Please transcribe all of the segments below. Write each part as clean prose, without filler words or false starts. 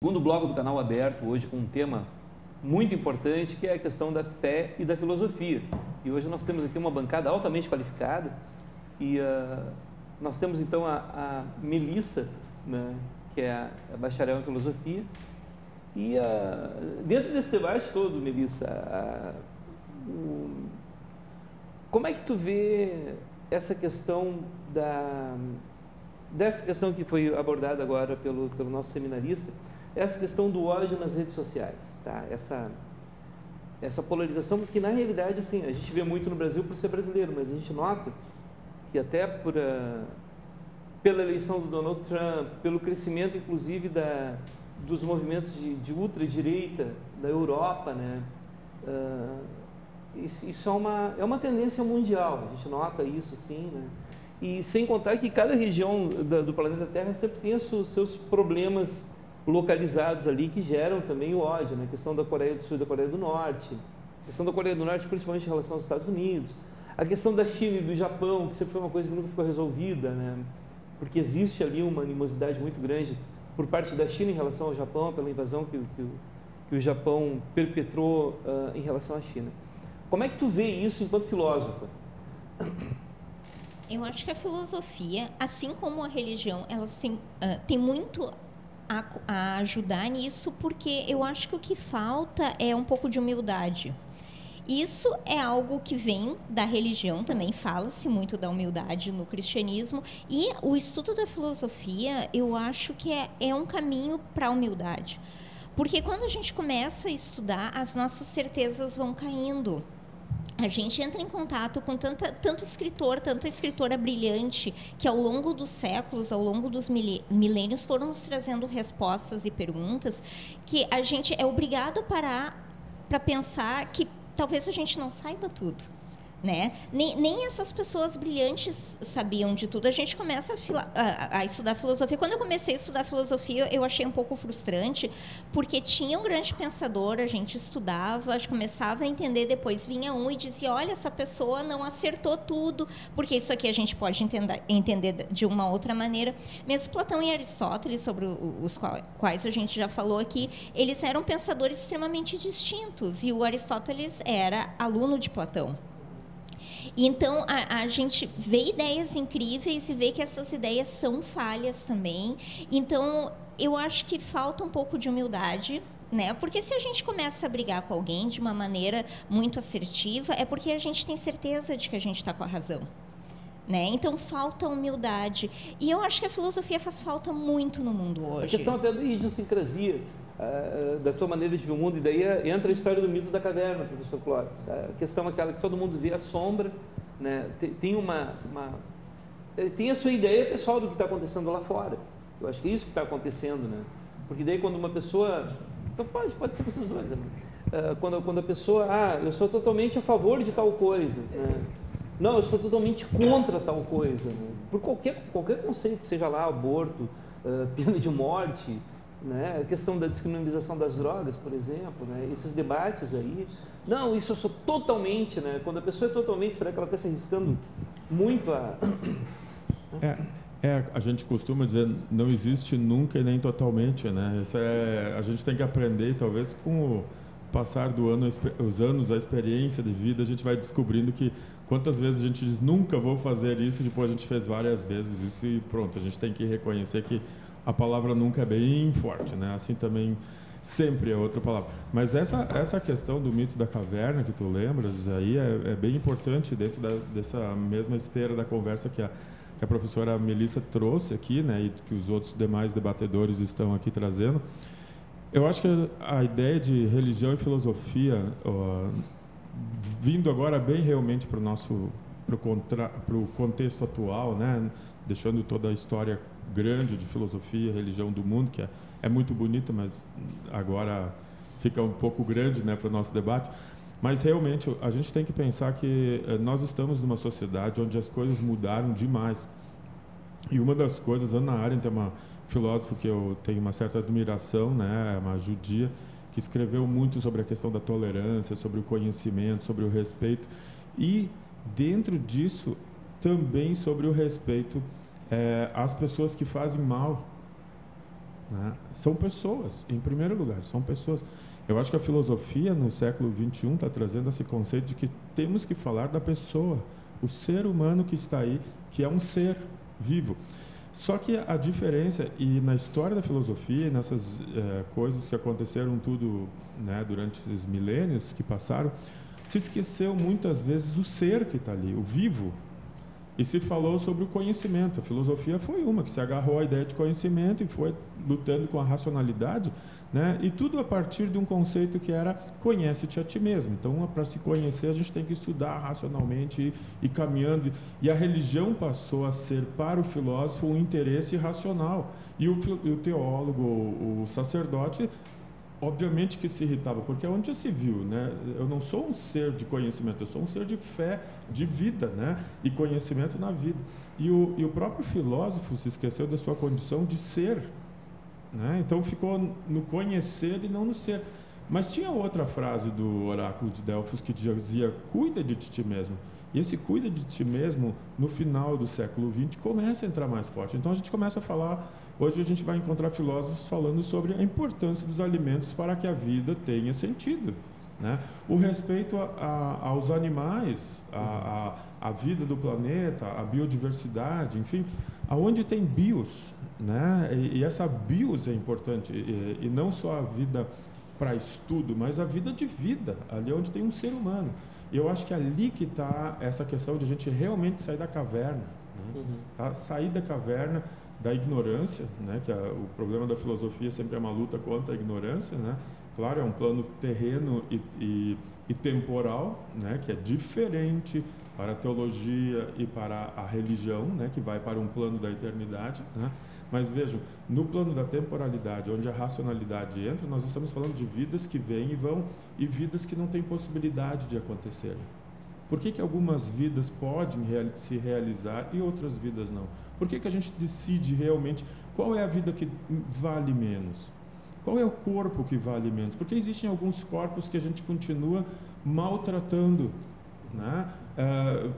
Segundo bloco do canal aberto, hoje com um tema muito importante, que é a questão da fé e da filosofia. E hoje nós temos aqui uma bancada altamente qualificada e nós temos então a Melissa, né, que é a bacharel em filosofia. E dentro desse debate todo, Melissa, como é que tu vê essa questão dessa questão que foi abordada agora pelo nosso seminarista, essa questão do ódio nas redes sociais, tá? Essa polarização, porque na realidade, assim, a gente vê muito no Brasil por ser brasileiro, mas a gente nota que até pela eleição do Donald Trump, pelo crescimento, inclusive, dos movimentos de ultradireita da Europa, né? Isso é uma tendência mundial, a gente nota isso, assim, né? E sem contar que cada região do planeta Terra sempre tem os seus problemas localizados ali que geram também o ódio, né? A questão da Coreia do Sul e da Coreia do Norte, a questão da Coreia do Norte principalmente em relação aos Estados Unidos, a questão da China e do Japão, que sempre foi uma coisa que nunca ficou resolvida, né? Porque existe ali uma animosidade muito grande por parte da China em relação ao Japão, pela invasão que o Japão perpetrou em relação à China. Como é que tu vê isso enquanto filósofa? Eu acho que a filosofia, assim como a religião, elas têm muito a ajudar nisso, porque eu acho que o que falta é um pouco de humildade. Isso é algo que vem da religião, também fala-se muito da humildade no cristianismo, e o estudo da filosofia, eu acho que é um caminho para a humildade. Porque quando a gente começa a estudar, as nossas certezas vão caindo. A gente entra em contato com tanto escritor, tanta escritora brilhante, que ao longo dos séculos, ao longo dos milênios, foram nos trazendo respostas e perguntas que a gente é obrigado a parar para pensar que talvez a gente não saiba tudo, né? Nem essas pessoas brilhantes sabiam de tudo. A gente começa a estudar filosofia. Quando eu comecei a estudar filosofia, eu achei um pouco frustrante, porque tinha um grande pensador, a gente estudava, a gente começava a entender, depois vinha um e dizia, olha, essa pessoa não acertou tudo, porque isso aqui a gente pode entender de uma outra maneira. Mesmo Platão e Aristóteles, sobre os quais a gente já falou aqui, eles eram pensadores extremamente distintos, e o Aristóteles era aluno de Platão. Então, a gente vê ideias incríveis e vê que essas ideias são falhas também. Então, eu acho que falta um pouco de humildade, né? Porque se a gente começa a brigar com alguém de uma maneira muito assertiva, é porque a gente tem certeza de que a gente está com a razão, né? Então, falta humildade. E eu acho que a filosofia faz falta muito no mundo hoje. A questão até da idiosincrasia, da tua maneira de ver o mundo, e daí entra a história do mito da caverna, professor Clóvis. A questão é aquela que todo mundo vê a sombra, né? Tem a sua ideia pessoal do que está acontecendo lá fora. Eu acho que é isso que está acontecendo, né? Porque daí quando uma pessoa, então pode ser vocês dois, né? Quando a pessoa, eu sou totalmente a favor de tal coisa, né? Não, eu sou totalmente contra tal coisa, né? Por qualquer conceito, seja lá aborto, pena de morte, né? A questão da descriminalização das drogas, por exemplo, né? Esses debates aí. Não, isso eu sou totalmente, né? Quando a pessoa é totalmente, será que ela está se arriscando muito a... A gente costuma dizer, não existe nunca e nem totalmente, né? Isso a gente tem que aprender, talvez com o passar os anos, a experiência de vida, a gente vai descobrindo que quantas vezes a gente diz, nunca vou fazer isso, e depois a gente fez várias vezes isso e pronto, a gente tem que reconhecer que a palavra nunca é bem forte, né? Assim também sempre é outra palavra. Mas essa questão do mito da caverna que tu lembras aí é bem importante dentro dessa mesma esteira da conversa que a professora Melissa trouxe aqui, né? E que os outros demais debatedores estão aqui trazendo. Eu acho que a ideia de religião e filosofia, vindo agora bem realmente para o contexto atual, né? Deixando toda a história grande de filosofia e religião do mundo, que é muito bonita, mas agora fica um pouco grande, né, para o nosso debate. Mas realmente a gente tem que pensar que nós estamos numa sociedade onde as coisas mudaram demais. E uma das coisas, Hannah Arendt é uma filósofa que eu tenho uma certa admiração, né, uma judia, que escreveu muito sobre a questão da tolerância, sobre o conhecimento, sobre o respeito. E dentro disso também sobre o respeito às pessoas que fazem mal, né? São pessoas, em primeiro lugar, são pessoas. Eu acho que a filosofia no século XXI está trazendo esse conceito de que temos que falar da pessoa, o ser humano que está aí, que é um ser vivo. Só que a diferença, e na história da filosofia, nessas coisas que aconteceram tudo, né, durante esses milênios que passaram, se esqueceu muitas vezes o ser que está ali, o vivo. E se falou sobre o conhecimento. A filosofia foi uma que se agarrou à ideia de conhecimento e foi lutando com a racionalidade, né? E tudo a partir de um conceito que era conhece-te a ti mesmo. Então, para se conhecer, a gente tem que estudar racionalmente e caminhando. E a religião passou a ser, para o filósofo, um interesse racional. E o teólogo, o sacerdote, obviamente que se irritava, porque onde já se viu, né? Eu não sou um ser de conhecimento, eu sou um ser de fé, de vida, né? E conhecimento na vida. E o próprio filósofo se esqueceu da sua condição de ser, né? Então ficou no conhecer e não no ser. Mas tinha outra frase do oráculo de Delfos que dizia: cuida de ti mesmo. E esse cuida de ti mesmo, no final do século XX, começa a entrar mais forte. Então a gente começa a falar. Hoje a gente vai encontrar filósofos falando sobre a importância dos alimentos para que a vida tenha sentido, né? O respeito aos animais, a vida do planeta, a biodiversidade, enfim, aonde tem bios, né? E essa bios é importante, e não só a vida para estudo, mas a vida de vida, ali onde tem um ser humano. E eu acho que é ali que está essa questão de a gente realmente sair da caverna, né? Tá? Sair da caverna, da ignorância, né? Que o problema da filosofia sempre é uma luta contra a ignorância, né? Claro, é um plano terreno e temporal, né? Que é diferente para a teologia e para a religião, né? Que vai para um plano da eternidade, né? Mas vejam, no plano da temporalidade, onde a racionalidade entra, nós estamos falando de vidas que vêm e vão e vidas que não têm possibilidade de acontecerem. Por que algumas vidas podem se realizar e outras vidas não? Por que a gente decide realmente qual é a vida que vale menos? Qual é o corpo que vale menos? Porque existem alguns corpos que a gente continua maltratando, né?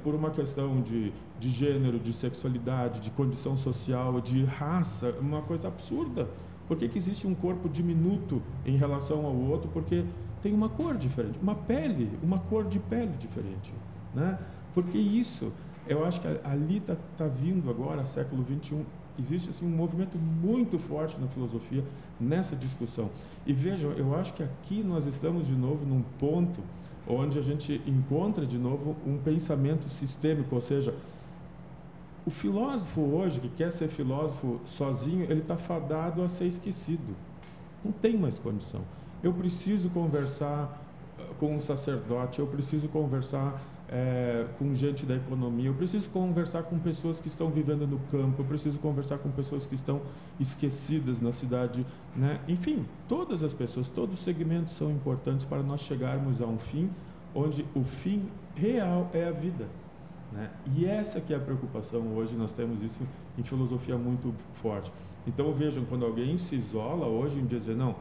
Por uma questão de gênero, de sexualidade, de condição social, de raça, uma coisa absurda. Por que existe um corpo diminuto em relação ao outro? Porque tem uma cor diferente, uma pele, uma cor de pele diferente, né? Porque isso, eu acho que ali está vindo agora, século XXI, existe assim, um movimento muito forte na filosofia nessa discussão. E vejam, eu acho que aqui nós estamos de novo num ponto onde a gente encontra de novo um pensamento sistêmico, ou seja, o filósofo hoje, que quer ser filósofo sozinho, ele está fadado a ser esquecido. Não tem mais condição. Eu preciso conversar com um sacerdote, eu preciso conversar com gente da economia, eu preciso conversar com pessoas que estão vivendo no campo, eu preciso conversar com pessoas que estão esquecidas na cidade, né? Enfim, todas as pessoas, todos os segmentos são importantes para nós chegarmos a um fim, onde o fim real é a vida, né? E essa que é a preocupação hoje, nós temos isso em filosofia muito forte. Então vejam, quando alguém se isola hoje em dizer, não,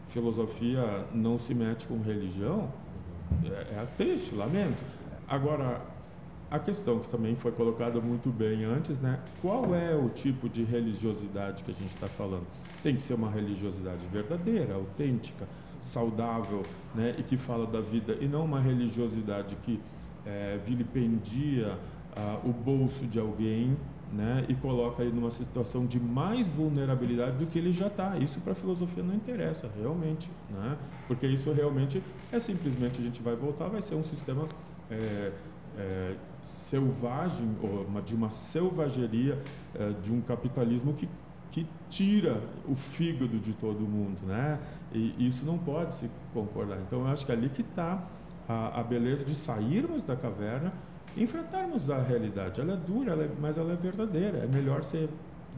filosofia não se mete com religião, é triste, lamento. Agora, a questão que também foi colocada muito bem antes, né? Qual é o tipo de religiosidade que a gente está falando? Tem que ser uma religiosidade verdadeira, autêntica, saudável, né? E que fala da vida, e não uma religiosidade que vilipendia o bolso de alguém, né? E coloca ele numa situação de mais vulnerabilidade do que ele já está. Isso para a filosofia não interessa, realmente, né? Porque isso realmente é simplesmente, a gente vai voltar, vai ser um sistema selvagem, ou de uma selvageria, de um capitalismo que tira o fígado de todo mundo, né? E isso não pode se concordar. Então, eu acho que ali que está a beleza de sairmos da caverna, enfrentarmos a realidade. Ela é dura, mas ela é verdadeira. É melhor ser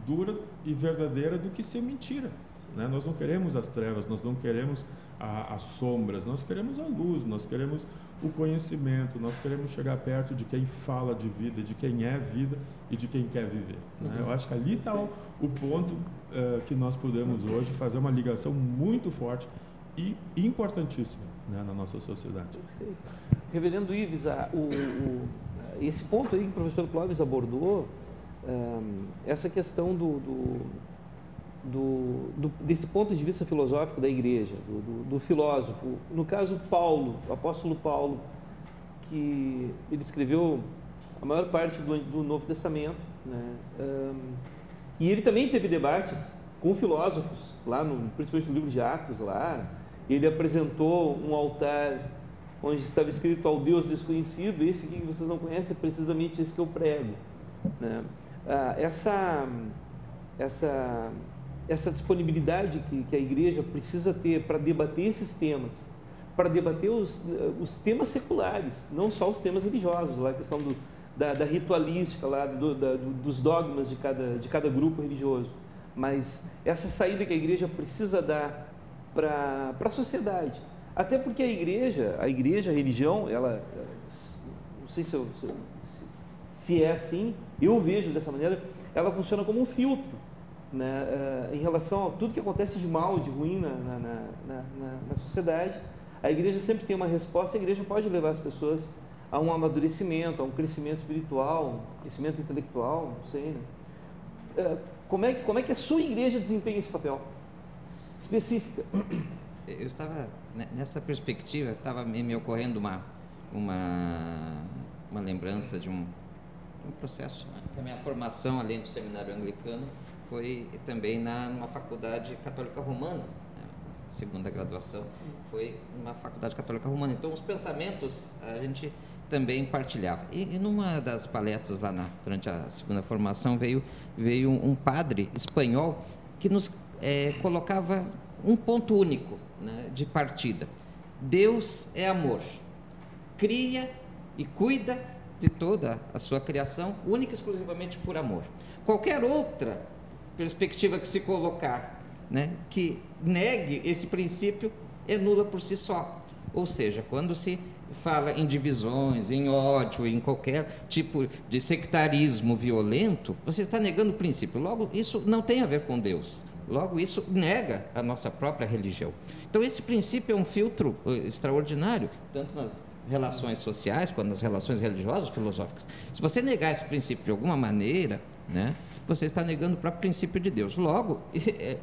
dura e verdadeira do que ser mentira, né? Nós não queremos as trevas, nós não queremos as sombras, nós queremos a luz, nós queremos o conhecimento, nós queremos chegar perto de quem fala de vida, de quem é vida e de quem quer viver, né? Eu acho que ali está o ponto que nós podemos hoje fazer uma ligação muito forte e importantíssima, né, na nossa sociedade. Perfeito. Reverendo Ives, esse ponto aí que o professor Clóvis abordou, essa questão desse ponto de vista filosófico da igreja, do filósofo. No caso, Paulo, o apóstolo Paulo, que ele escreveu a maior parte do Novo Testamento, né? E ele também teve debates com filósofos, lá principalmente no livro de Atos, lá. Ele apresentou um altar onde estava escrito ao Deus desconhecido, esse aqui que vocês não conhecem, é precisamente esse que eu prego, né? Essa disponibilidade que a igreja precisa ter para debater esses temas, para debater os temas seculares, não só os temas religiosos, lá a questão da ritualística, lá dos dogmas de cada grupo religioso, mas essa saída que a igreja precisa dar para a sociedade, até porque a igreja, a religião, ela, não sei se é assim, eu vejo dessa maneira, ela funciona como um filtro, né, em relação a tudo que acontece de mal, de ruim na sociedade. A igreja sempre tem uma resposta, a igreja pode levar as pessoas a um amadurecimento, a um crescimento espiritual, um crescimento intelectual, não sei, né? Como é que a sua igreja desempenha esse papel específica? Eu estava, nessa perspectiva, estava me ocorrendo uma lembrança de um processo, né? Que a minha formação, além do seminário anglicano, foi também numa faculdade católica romana, né? Segunda graduação, foi numa faculdade católica romana. Então, os pensamentos a gente também partilhava. E numa das palestras lá durante a segunda formação, veio um padre espanhol que nos colocava um ponto único, né, de partida. Deus é amor, cria e cuida de toda a sua criação, única e exclusivamente por amor. Qualquer outra perspectiva que se colocar, né, que negue esse princípio, é nula por si só. Ou seja, quando se fala em divisões, em ódio, em qualquer tipo de sectarismo violento, você está negando o princípio. Logo, isso não tem a ver com Deus. Logo, isso nega a nossa própria religião. Então, esse princípio é um filtro extraordinário, tanto nas relações sociais quanto nas relações religiosas, filosóficas. Se você negar esse princípio de alguma maneira, né, você está negando o próprio princípio de Deus. Logo,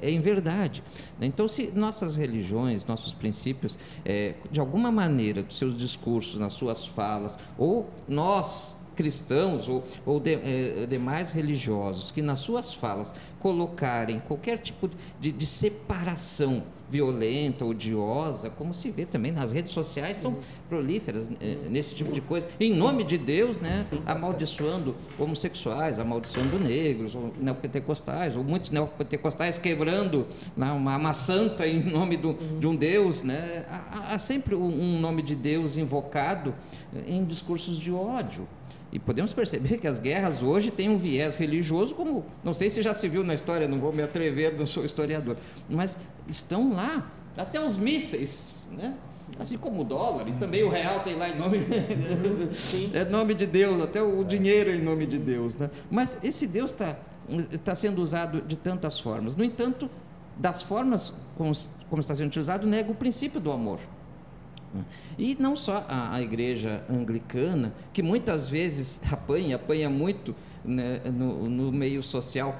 é em verdade. Então, se nossas religiões, nossos princípios, de alguma maneira, dos seus discursos, nas suas falas, ou nós, cristãos ou demais religiosos, que nas suas falas colocarem qualquer tipo de separação violenta, odiosa, como se vê também nas redes sociais, são prolíferas nesse tipo de coisa, em nome de Deus, né, amaldiçoando homossexuais, amaldiçoando negros, ou neopentecostais, ou muitos neopentecostais quebrando uma santa em nome de um Deus, né? Há sempre um nome de Deus invocado em discursos de ódio. E podemos perceber que as guerras hoje têm um viés religioso, como, não sei se já se viu na história, não vou me atrever, não sou historiador, mas estão lá, até os mísseis, né? Assim como o dólar, e também o real tem lá em nome, nome de Deus, até o dinheiro é em nome de Deus, né? Mas esse Deus está sendo usado de tantas formas. No entanto, das formas como está sendo utilizado, nega o princípio do amor. E não só a igreja anglicana, que muitas vezes apanha muito, né, no meio social,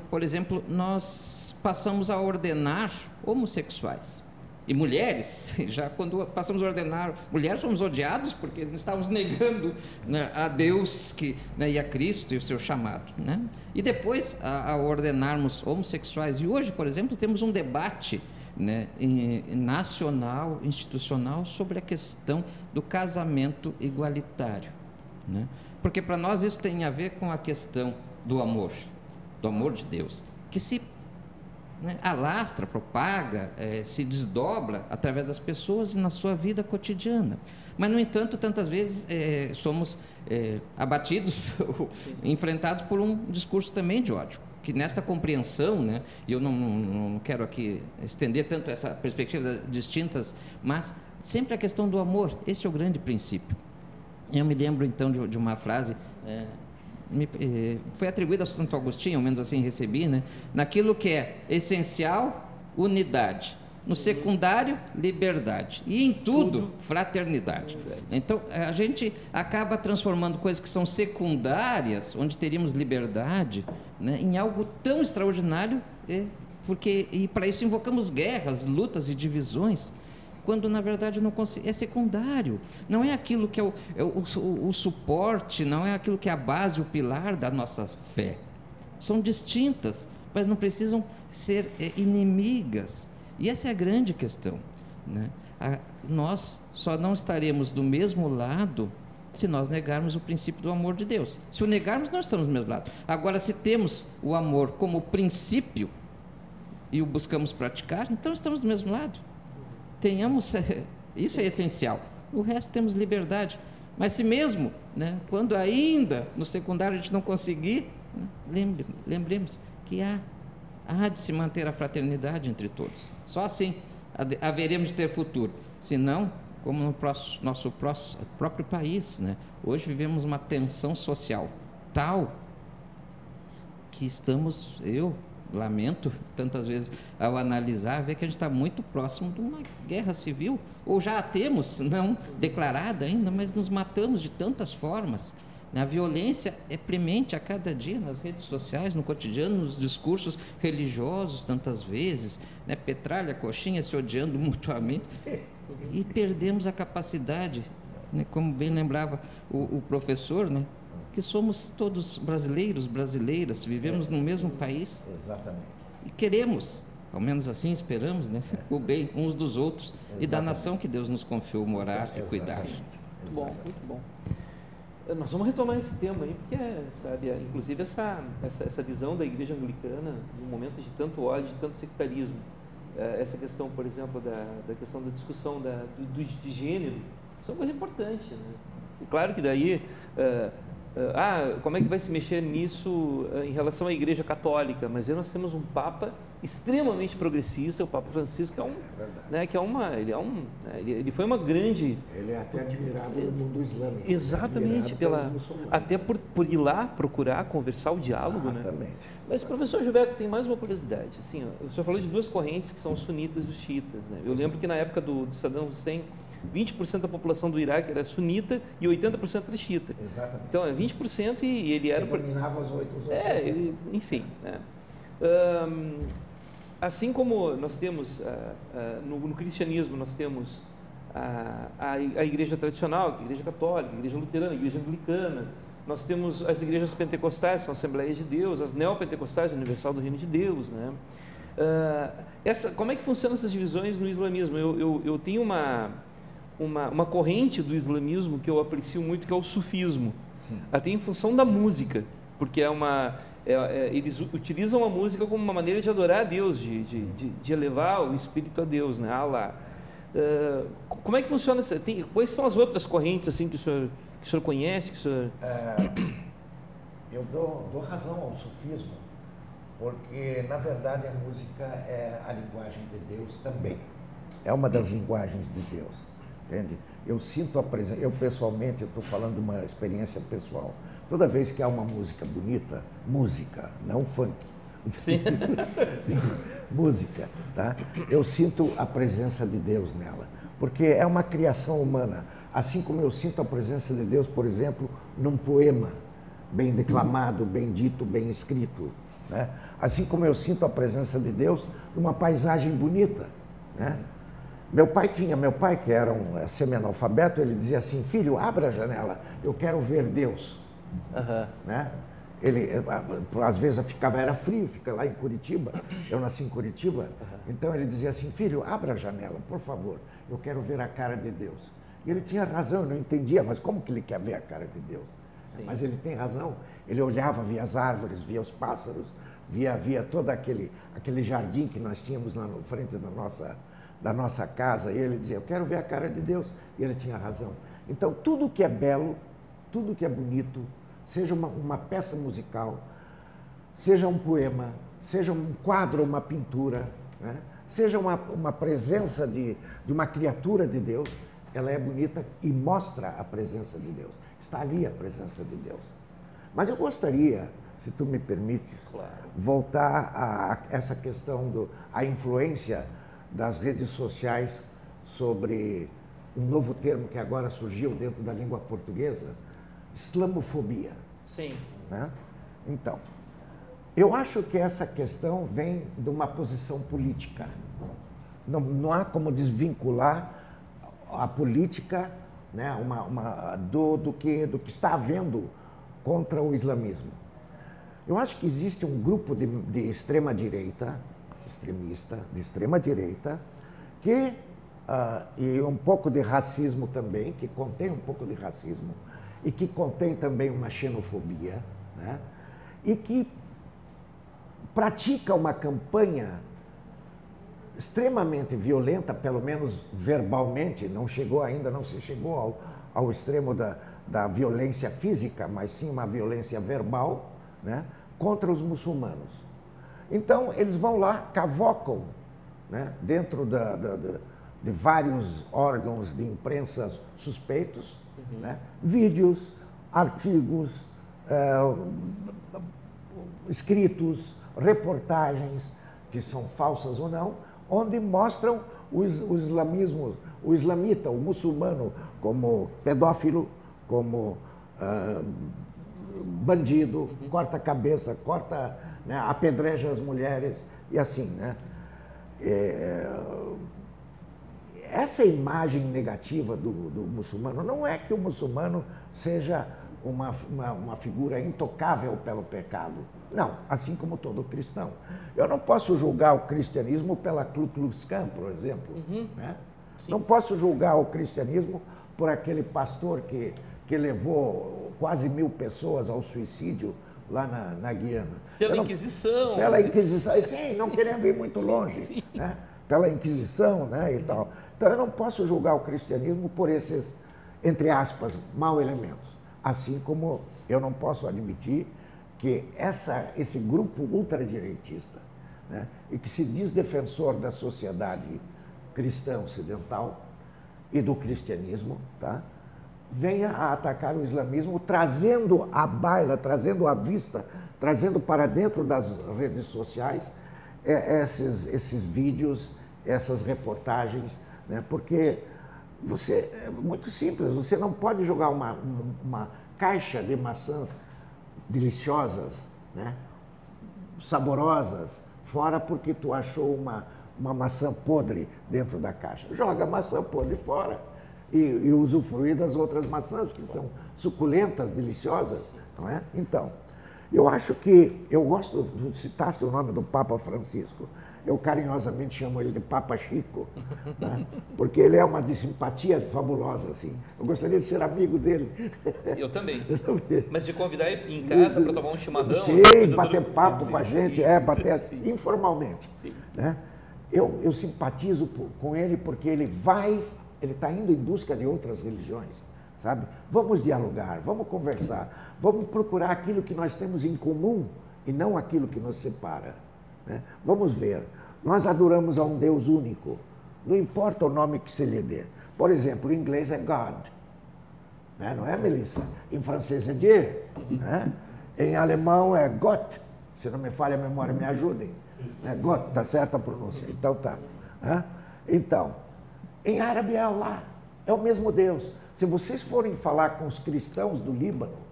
por exemplo, nós passamos a ordenar homossexuais. E mulheres, já quando passamos a ordenar mulheres, fomos odiados porque estávamos negando, né, a Deus né, e a Cristo e o seu chamado, né? E depois a ordenarmos homossexuais. E hoje, por exemplo, temos um debate, né, nacional, institucional, sobre a questão do casamento igualitário, né? Porque para nós isso tem a ver com a questão do amor de Deus, que se, né, alastra, propaga, se desdobra através das pessoas e na sua vida cotidiana. Mas, no entanto, tantas vezes somos abatidos, enfrentados por um discurso também de ódio, que nessa compreensão, né, e eu não quero aqui estender tanto essa perspectiva distintas, mas sempre a questão do amor, esse é o grande princípio. Eu me lembro, então, de uma frase, foi atribuída a Santo Agostinho, ao menos assim recebi, né, naquilo que é essencial, unidade. No secundário, liberdade. E em tudo, fraternidade. Então, a gente acaba transformando coisas que são secundárias, onde teríamos liberdade, né, em algo tão extraordinário, E para isso invocamos guerras, lutas e divisões, quando na verdade não é secundário. Não é aquilo que é o suporte, não é aquilo que é a base, o pilar da nossa fé. São distintas, mas não precisam ser inimigas. E essa é a grande questão, né? Nós só não estaremos do mesmo lado se nós negarmos o princípio do amor de Deus. Se o negarmos, nós estamos do mesmo lado. Agora, se temos o amor como princípio e o buscamos praticar, então estamos do mesmo lado. Isso é essencial. O resto temos liberdade. Mas se mesmo, né, quando ainda no secundário a gente não conseguir, né, lembremos que há de se manter a fraternidade entre todos. Só assim haveremos de ter futuro. Senão, como no nosso próprio país, né, hoje vivemos uma tensão social tal que eu lamento tantas vezes ao analisar, ver que a gente está muito próximo de uma guerra civil, ou já a temos, não declarada ainda, mas nos matamos de tantas formas. A violência é premente a cada dia nas redes sociais, no cotidiano, nos discursos religiosos, tantas vezes, né? Petralha, coxinha, se odiando mutuamente, e perdemos a capacidade, né? Como bem lembrava o professor, né? Que somos todos brasileiras, vivemos no mesmo país. Exatamente. E queremos, ao menos assim esperamos, né? O bem uns dos outros. Exatamente. E da nação que Deus nos confiou morar e cuidar. Muito bom, muito bom. Nós vamos retomar esse tema aí, porque, sabe, inclusive essa visão da igreja anglicana, num momento de tanto ódio, de tanto sectarismo, essa questão, por exemplo, da questão da discussão de gênero, isso é uma coisa importante, né? E claro que daí, como é que vai se mexer nisso em relação à igreja católica? Mas aí nós temos um Papa extremamente progressista, o Papa Francisco, ele foi uma grande... Ele é até admirado no mundo islâmico. Exatamente, até por ir lá procurar conversar o diálogo, exatamente. Né? Mas, professor Gilberto, tem mais uma curiosidade. Assim, o senhor falou de duas correntes que são os sunitas e os xiitas, né? Eu lembro que na época do Saddam Hussein, 20% da população do Iraque era sunita e 80% era xiita. Exatamente. Então, é 20% e ele era... Ele dominava os outros. Enfim, né? Assim como nós temos, no cristianismo, nós temos a igreja tradicional, a igreja católica, a igreja luterana, a igreja anglicana, nós temos as igrejas pentecostais, são Assembleias de Deus, as neopentecostais, Universal do Reino de Deus, né? Como é que funcionam essas divisões no islamismo? Eu tenho uma corrente do islamismo que eu aprecio muito, que é o sufismo. Sim. Até em função da música, porque eles utilizam a música como uma maneira de adorar a Deus, de elevar o espírito a Deus, né? Allah. Como é que funciona? Quais são as outras correntes assim que o senhor conhece? Eu dou razão ao sufismo, porque na verdade a música é a linguagem de Deus também. É uma das linguagens de Deus, entende? Eu sinto a presença, eu pessoalmente, eu estou falando de uma experiência pessoal. Toda vez que há uma música bonita, música, não funk. Sim. Sim, música, tá? Eu sinto a presença de Deus nela, porque é uma criação humana. Assim como eu sinto a presença de Deus, por exemplo, num poema bem declamado, bem dito, bem escrito, né? Assim como eu sinto a presença de Deus numa paisagem bonita, né? Meu pai, que era um semi-analfabeto, ele dizia assim: filho, abra a janela, eu quero ver Deus. Né? Ele, às vezes era frio, fica lá em Curitiba, eu nasci em Curitiba, então ele dizia assim: filho, abra a janela, por favor, eu quero ver a cara de Deus. E ele tinha razão, eu não entendia, mas como que ele quer ver a cara de Deus? Sim. Mas ele tem razão, ele olhava, via as árvores, via os pássaros, via todo aquele jardim que nós tínhamos lá na frente da nossa casa, e ele dizia: eu quero ver a cara de Deus, e ele tinha razão. Então, tudo que é belo, tudo que é bonito, seja uma peça musical, seja um poema, seja um quadro, uma pintura, né? Seja uma presença de uma criatura de Deus, ela é bonita e mostra a presença de Deus. Está ali a presença de Deus. Mas eu gostaria, se tu me permites, claro, voltar a essa questão a influência das redes sociais sobre um novo termo que agora surgiu dentro da língua portuguesa, islamofobia. Sim. Né? Então, Eu acho que essa questão vem de uma posição política. Não há como desvincular a política, né, do que está havendo contra o islamismo. Eu acho que existe um grupo de extrema-direita, extremista, de extrema-direita, que, e um pouco de racismo também, que contém um pouco de racismo, e que contém também uma xenofobia, né, e que pratica uma campanha extremamente violenta, pelo menos verbalmente, não se chegou ao extremo da violência física, mas sim uma violência verbal, né, contra os muçulmanos. Então, eles vão lá, cavocam, né, dentro de vários órgãos de imprensa suspeitos, né, vídeos, artigos, escritos, reportagens, que são falsas ou não, onde mostram o islamita, o muçulmano, como pedófilo, como bandido, corta a cabeça, né, apedreja as mulheres e assim, né? Essa imagem negativa do muçulmano não é que o muçulmano seja uma figura intocável pelo pecado. Não, assim como todo cristão. Eu não posso julgar o cristianismo pela Ku Klux Klan, por exemplo. Né? Não posso julgar o cristianismo por aquele pastor que levou quase 1000 pessoas ao suicídio lá na Guiana. Pela Inquisição. Pela Inquisição, sim, não querendo ir muito longe. Né? Pela Inquisição, né, e tal. Então eu não posso julgar o cristianismo por esses, entre aspas, mau elementos. Assim como eu não posso admitir que esse grupo ultradireitista, né, e que se diz defensor da sociedade cristã ocidental e do cristianismo, tá, venha a atacar o islamismo, trazendo à baila, trazendo à vista, trazendo para dentro das redes sociais esses vídeos, essas reportagens, né, porque é muito simples, você não pode jogar uma caixa de maçãs deliciosas, né, saborosas, fora porque tu achou uma maçã podre dentro da caixa. Joga a maçã podre fora e usufrui das outras maçãs que são suculentas, deliciosas, não é? Então, eu acho que, eu gosto, citaste o nome do Papa Francisco, eu carinhosamente chamo ele de Papa Chico, né? Porque ele é uma de simpatia fabulosa, assim. Eu gostaria de ser amigo dele. Eu também. Mas de convidar ele em casa para tomar um chimarrão. Sim, bater papo com a gente, bater assim, informalmente. Né? Eu simpatizo com ele porque ele está indo em busca de outras religiões, sabe? Vamos dialogar, vamos conversar, vamos procurar aquilo que nós temos em comum e não aquilo que nos separa. Né? Vamos ver, nós adoramos a um Deus único, não importa o nome que se lhe dê. Por exemplo, em inglês é God, né? Não é, Melissa? Em francês é Dieu, né? Em alemão é Gott, se não me falha a memória, me ajudem. Gott, está certa a pronúncia, então tá. Então, em árabe é Allah, é o mesmo Deus. Se vocês forem falar com os cristãos do Líbano,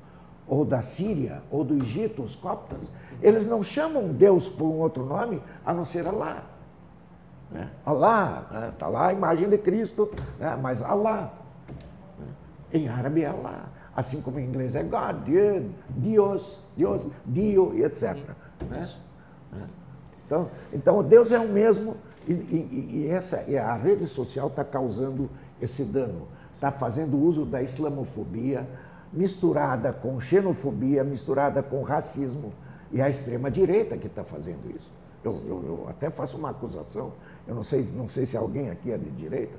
ou da Síria, ou do Egito, os coptas, eles não chamam Deus por um outro nome, a não ser Allah. Né? Allah, está lá a imagem de Cristo, né? Mas Allah. Em árabe é Allah. Assim como em inglês é God, Deus, Dio, e etc. Né? Então, Deus é o mesmo e a rede social está causando esse dano. Está fazendo uso da islamofobia, misturada com xenofobia, misturada com racismo, e a extrema-direita que está fazendo isso. Eu até faço uma acusação, eu não sei se alguém aqui é de direita,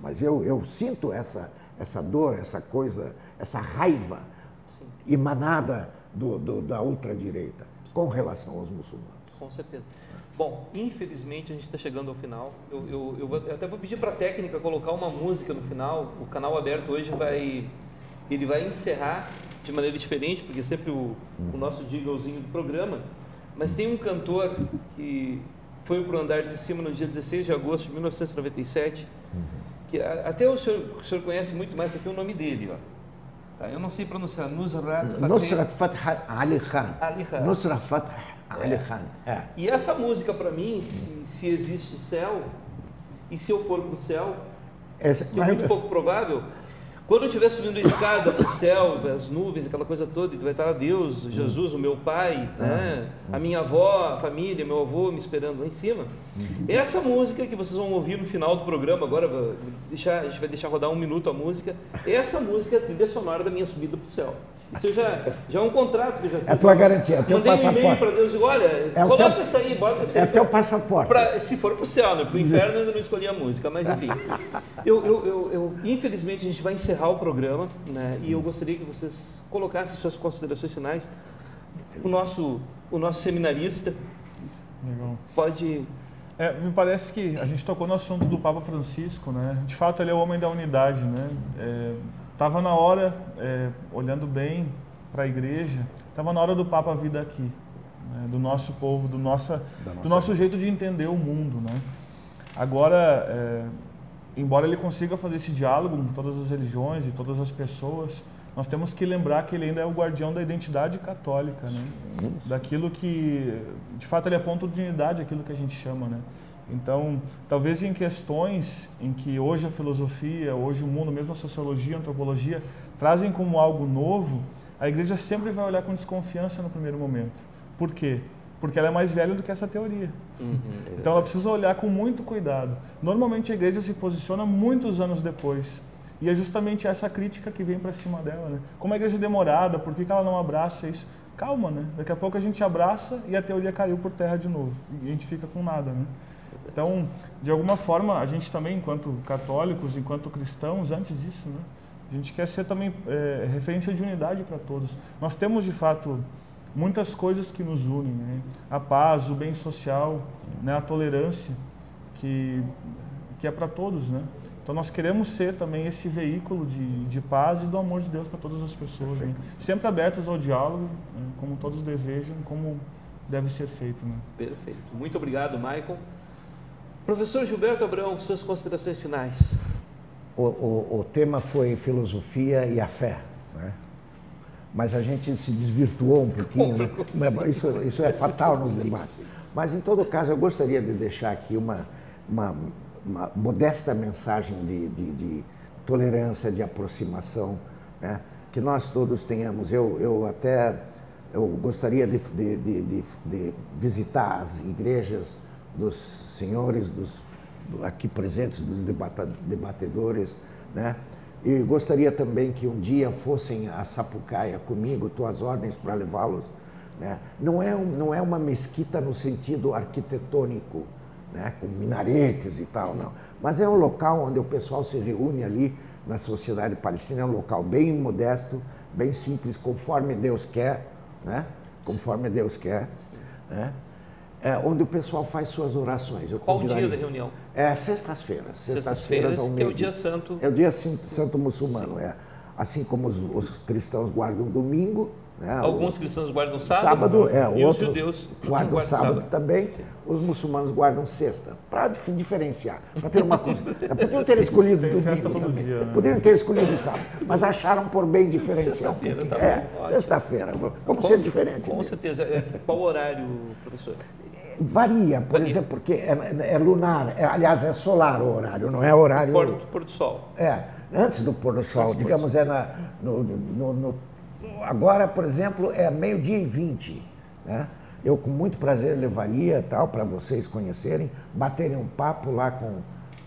mas eu sinto essa dor, essa coisa, essa raiva emanada da ultradireita com relação aos muçulmanos. Com certeza. Bom, infelizmente a gente está chegando ao final. Eu até vou pedir para a técnica colocar uma música no final. O canal aberto hoje vai encerrar de maneira diferente, porque sempre o nosso jinglezinho do programa, mas tem um cantor que foi para o andar de cima no dia 16 de agosto de 1997, que até o senhor conhece muito mais aqui o nome dele, ó. Tá, eu não sei pronunciar, Nusrat Fateh Ali Khan. Nusrat Fateh E essa música, para mim, se existe céu, e se eu for para o céu, que é muito pouco provável, quando eu estiver subindo a escada para o céu, as nuvens, aquela coisa toda, e vai estar Deus, Jesus, o meu pai, né? A minha avó, a família, meu avô me esperando lá em cima. Essa música que vocês vão ouvir no final do programa, agora a gente vai deixar rodar 1 minuto a música, essa música é a trilha sonora da minha subida para o céu. Isso já é um contrato que eu já fiz. É a tua garantia, é o teu passaporte. Mandei um e-mail para Deus e digo, olha, coloca isso aí, bota isso aí. É o teu passaporte. Se for para o céu, né? Para o inferno eu ainda não escolhi a música, mas enfim. Infelizmente a gente vai encerrar o programa, né? E eu gostaria que vocês colocassem suas considerações finais. O nosso seminarista pode... me parece que a gente tocou no assunto do Papa Francisco, né? De fato, ele é o homem da unidade, né? Estava na hora, olhando bem para a igreja, estava na hora do Papa vir daqui, né? Do nosso povo, do nosso jeito de entender o mundo, né? Agora, embora ele consiga fazer esse diálogo com todas as religiões e todas as pessoas, nós temos que lembrar que ele ainda é o guardião da identidade católica, né? Daquilo que, de fato, ele é ponto de unidade, aquilo que a gente chama, né? Então, talvez em questões em que hoje a filosofia, hoje o mundo, mesmo a sociologia, a antropologia, trazem como algo novo, a igreja sempre vai olhar com desconfiança no primeiro momento. Por quê? Porque ela é mais velha do que essa teoria. Então, ela precisa olhar com muito cuidado. Normalmente, a igreja se posiciona muitos anos depois. E é justamente essa crítica que vem para cima dela, né? Como a igreja é demorada, por que ela não abraça isso? Calma, né? Daqui a pouco a gente abraça e a teoria caiu por terra de novo. E a gente fica com nada, né? Então, de alguma forma, a gente também, enquanto católicos, enquanto cristãos, antes disso, né? A gente quer ser também referência de unidade para todos. Nós temos, de fato, muitas coisas que nos unem, né? A paz, o bem social, né? A tolerância, que é para todos, né? Então, nós queremos ser também esse veículo de paz e do amor de Deus para todas as pessoas, né? Sempre abertos ao diálogo, né? Como todos desejam, como deve ser feito, né? Perfeito. Muito obrigado, Michael. Professor Gilberto Abrão, suas considerações finais. O tema foi filosofia e a fé, né? Mas a gente se desvirtuou um pouquinho, né? Isso é fatal nos debates. Mas, em todo caso, eu gostaria de deixar aqui uma modesta mensagem de tolerância, de aproximação, né? Que nós todos tenhamos. Eu gostaria de visitar as igrejas dos senhores, aqui presentes, dos debatedores, né? E gostaria também que um dia fossem a Sapucaia comigo, estou às ordens para levá-los, né? Não é uma mesquita no sentido arquitetônico, né? Com minaretes e tal, não. Mas é um local onde o pessoal se reúne ali na sociedade palestina, é um local bem modesto, bem simples, conforme Deus quer, né? Conforme Deus quer, né? Onde o pessoal faz suas orações. Qual o dia da reunião? Sextas-feiras. Sextas-feiras, que é o dia santo. É o dia santo muçulmano, assim como os cristãos guardam domingo, né? Alguns cristãos guardam sábado, e os judeus guardam sábado também. Sim. Os muçulmanos guardam sexta, para diferenciar, para ter uma coisa. Poderiam ter escolhido domingo também, dia, né? Poderiam ter escolhido sábado, mas acharam por bem diferenciar. Sexta-feira, tá bom. Sexta-feira, vamos ser diferentes. Com certeza. Qual horário, professor? Varia, por exemplo, porque é lunar, aliás, é solar o horário, não é horário... Pôr do sol. Antes do pôr do sol, digamos, agora, por exemplo, é 12:20, né? Eu, com muito prazer, levaria, para vocês conhecerem, baterem um papo lá com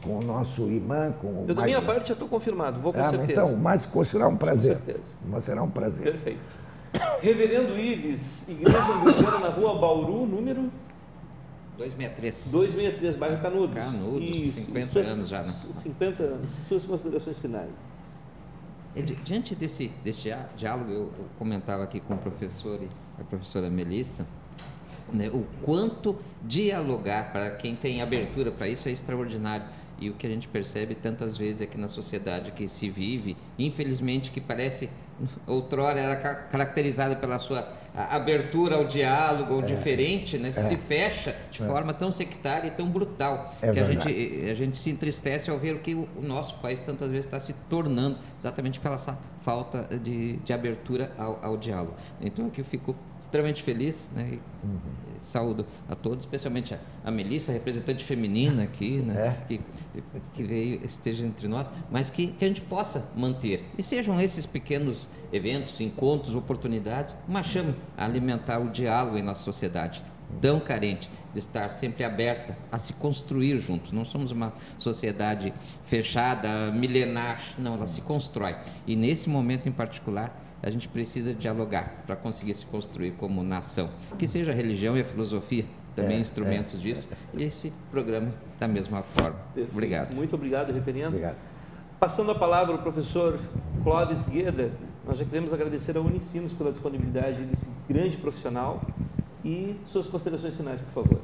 o nosso imã, com o... Eu, da minha parte, já estou confirmado, vou com certeza. Então, mas será um prazer. Com certeza. Mas será um prazer. Perfeito. Reverendo Ives, Igreja Anglicana na Rua Bauru, número... 263, bairro Canudos. Isso, 50 anos já, né? 50 anos. Suas considerações finais. Diante desse diálogo, eu comentava aqui com o professor e a professora Melissa, né, o quanto dialogar, para quem tem abertura para isso, é extraordinário. E o que a gente percebe tantas vezes aqui na sociedade que se vive, infelizmente, que parece, outrora era caracterizada pela sua a abertura ao diálogo, ao diferente, né, se fecha de forma tão sectária e tão brutal, que a gente se entristece ao ver o que o nosso país tantas vezes está se tornando, exatamente pela essa falta de abertura ao diálogo. Então aqui eu fico extremamente feliz, né, e saúdo a todos, especialmente a Melissa, representante feminina aqui, né, que veio, esteja entre nós, mas que a gente possa manter. E sejam esses pequenos eventos, encontros, oportunidades, uma chama a alimentar o diálogo em nossa sociedade, tão carente de estar sempre aberta a se construir junto. Não somos uma sociedade fechada, milenar, não, ela se constrói. E nesse momento em particular, a gente precisa dialogar para conseguir se construir como nação. Que seja a religião e a filosofia também instrumentos disso, e esse programa da mesma forma. Perfeito. Obrigado. Muito obrigado, reverendo. Obrigado. Passando a palavra ao professor Clóvis Gueda, nós já queremos agradecer ao Unicinos pela disponibilidade desse grande profissional e suas considerações finais, por favor.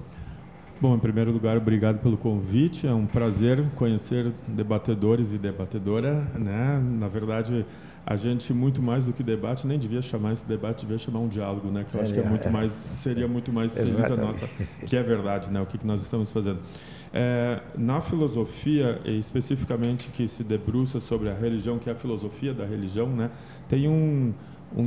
Bom, em primeiro lugar, obrigado pelo convite. É um prazer conhecer debatedores e debatedora, né? Na verdade, a gente, muito mais do que debate, nem devia chamar esse debate, devia chamar um diálogo, né? Que eu acho que seria muito mais feliz a nossa, que é verdade, né? O que nós estamos fazendo. Na filosofia, especificamente que se debruça sobre a religião, que é a filosofia da religião, né? Tem um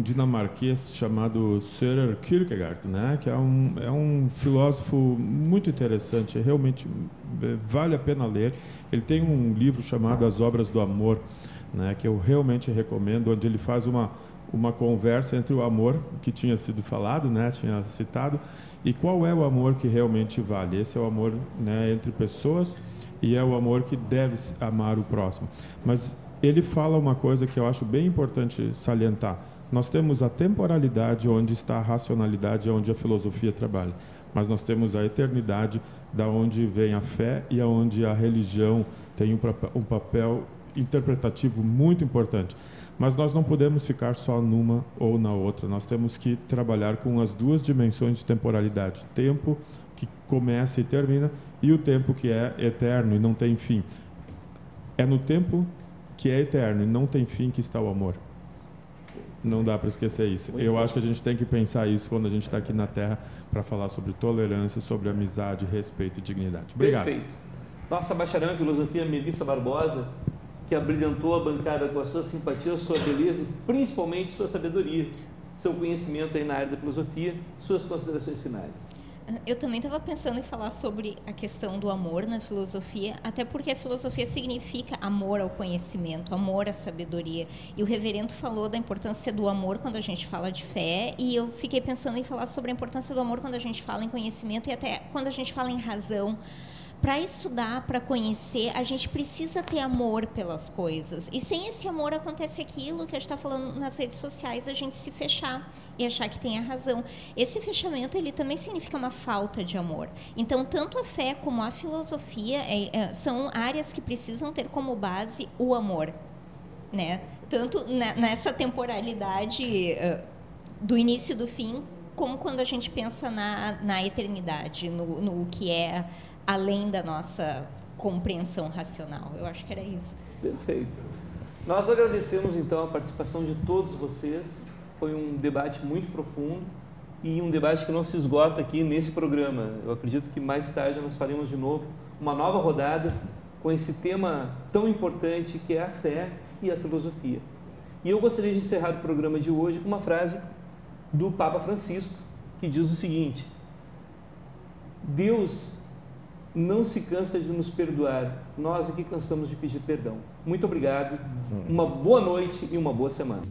dinamarquês chamado Søren Kierkegaard, né? Que é um filósofo muito interessante, realmente vale a pena ler. Ele tem um livro chamado As Obras do Amor, né? Que eu realmente recomendo, onde ele faz uma conversa entre o amor que tinha sido falado, né? Tinha citado, e qual é o amor que realmente vale. Esse é o amor, né, entre pessoas, e é o amor que deve amar o próximo. Mas ele fala uma coisa que eu acho bem importante salientar. Nós temos a temporalidade, onde está a racionalidade, onde a filosofia trabalha. Mas nós temos a eternidade, da onde vem a fé e aonde a religião tem um papel interpretativo muito importante. Mas nós não podemos ficar só numa ou na outra. Nós temos que trabalhar com as duas dimensões de temporalidade. Tempo que começa e termina e o tempo que é eterno e não tem fim. É no tempo que é eterno e não tem fim que está o amor. Não dá para esquecer isso. Eu acho que a gente tem que pensar isso quando a gente está aqui na Terra para falar sobre tolerância, sobre amizade, respeito e dignidade. Obrigado. Perfeito. Nossa bacharel em filosofia, Melissa Barbosa, que abrilhantou a bancada com a sua simpatia, sua beleza e principalmente sua sabedoria, seu conhecimento aí na área da filosofia, suas considerações finais. Eu também estava pensando em falar sobre a questão do amor na filosofia, até porque a filosofia significa amor ao conhecimento, amor à sabedoria. E o reverendo falou da importância do amor quando a gente fala de fé, e eu fiquei pensando em falar sobre a importância do amor quando a gente fala em conhecimento e até quando a gente fala em razão. Para estudar, para conhecer, a gente precisa ter amor pelas coisas. E sem esse amor acontece aquilo que a gente está falando nas redes sociais, a gente se fechar e achar que tem a razão. Esse fechamento, ele também significa uma falta de amor. Então, tanto a fé como a filosofia são áreas que precisam ter como base o amor, né? Tanto nessa temporalidade do início e do fim, como quando a gente pensa na eternidade, no que é além da nossa compreensão racional. Eu acho que era isso. Perfeito. Nós agradecemos, então, a participação de todos vocês. Foi um debate muito profundo e um debate que não se esgota aqui nesse programa. Eu acredito que mais tarde nós faremos de novo uma nova rodada com esse tema tão importante que é a fé e a filosofia. E eu gostaria de encerrar o programa de hoje com uma frase do Papa Francisco, que diz o seguinte: Deus não se cansa de nos perdoar, nós aqui cansamos de pedir perdão. Muito obrigado, uma boa noite e uma boa semana.